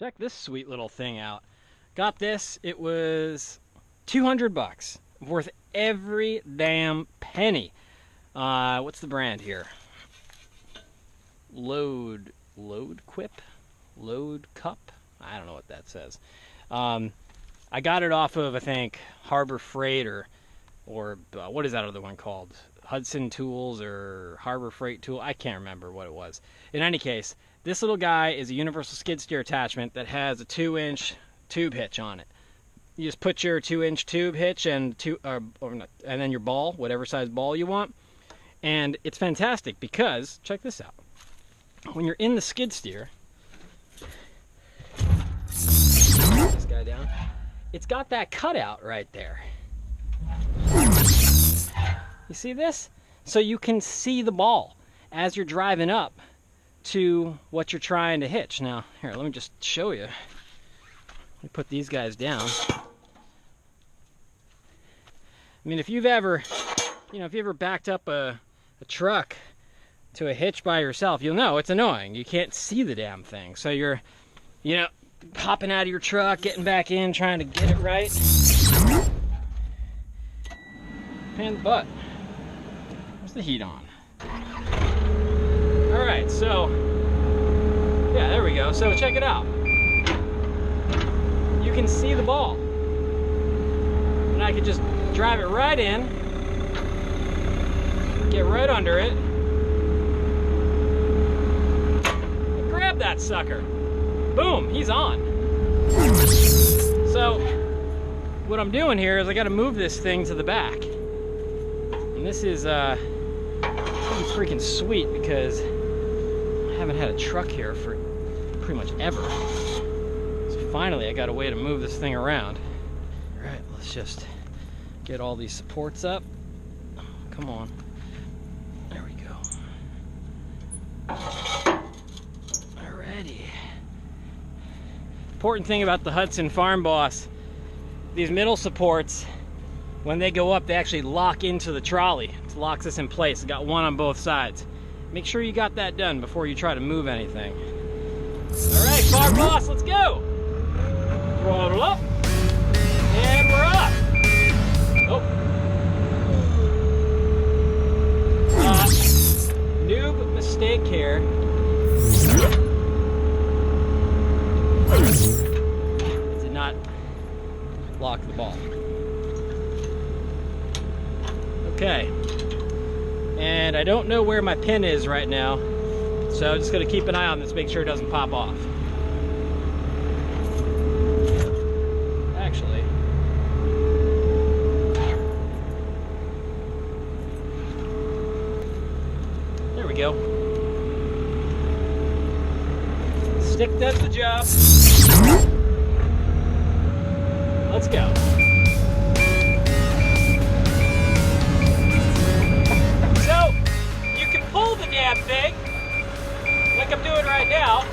Check this sweet little thing out. Got this, it was 200 bucks. Worth every damn penny. What's the brand here? Load Quip? Load Cup? I don't know what that says. I got it off of, I think, Harbor Freight or what is that other one called? Hudson Tools or Harbor Freight Tool? I can't remember what it was. In any case, this little guy is a universal skid steer attachment that has a 2-inch tube hitch on it. You just put your 2-inch tube hitch and then your ball, whatever size ball you want. And it's fantastic because, check this out. When you're in the skid steer, this guy down, it's got that cutout right there. You see this? So you can see the ball as you're driving up to what you're trying to hitch. Now, here, let me just show you. Let me put these guys down. I mean, if you've ever backed up a truck to a hitch by yourself, you'll know it's annoying. You can't see the damn thing. So you're, hopping out of your truck, getting back in, trying to get it right. Pain in the butt. Where's the heat on? All right, so, yeah, there we go. So check it out. You can see the ball. And I could just drive it right in, get right under it, and grab that sucker. Boom, he's on. So, what I'm doing here is I gotta move this thing to the back. And this is pretty freaking sweet because I haven't had a truck here for pretty much ever. So finally I got a way to move this thing around. All right, let's just get all these supports up. Come on. There we go. Alrighty. Important thing about the Hudson Farm Boss, these middle supports, when they go up, they actually lock into the trolley. It locks this in place. It's got one on both sides. Make sure you got that done before you try to move anything. Alright, Farm Boss, let's go! Throttle up. And we're up. Oh. Noob mistake here. Did not lock the ball. Okay. And I don't know where my pin is right now, so I'm just going to keep an eye on this, make sure it doesn't pop off. Actually, there we go. Stick does the job. Let's go. So, you can pull the damn thing, like I'm doing right now,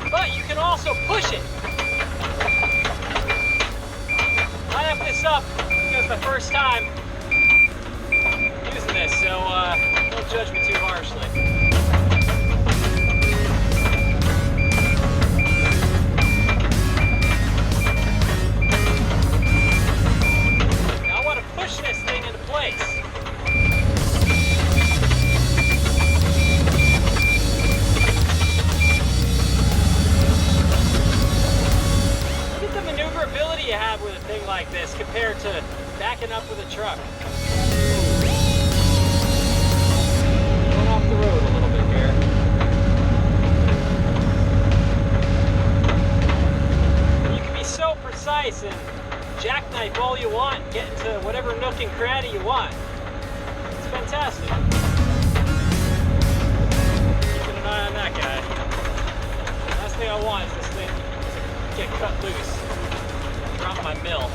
but you can also push it. I have this up because it's my first time using this, so don't judge me too harshly. Push this thing into place. Look at the maneuverability you have with a thing like this compared to backing up with a truck. Going off the road a little bit here. You can be so precise and jackknife all you want, get into whatever nook and cranny you want. It's fantastic. Keeping an eye on that guy. Last thing I want is this thing to get cut loose. Drop my mill.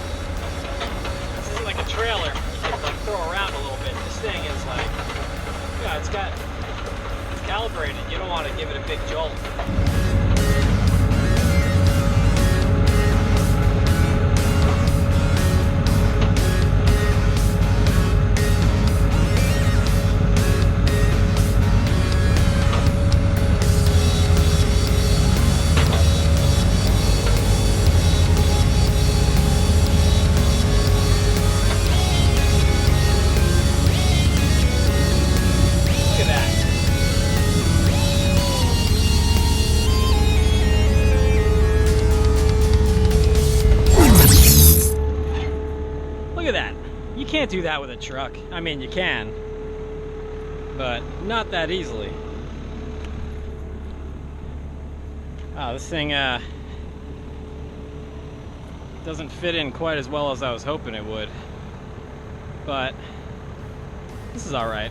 This isn't like a trailer you can like throw around a little bit. This thing is like, yeah, it's calibrated. You don't want to give it a big jolt. do that with a truck. I mean, you can, but not that easily. Oh, this thing doesn't fit in quite as well as I was hoping it would, but this is all right.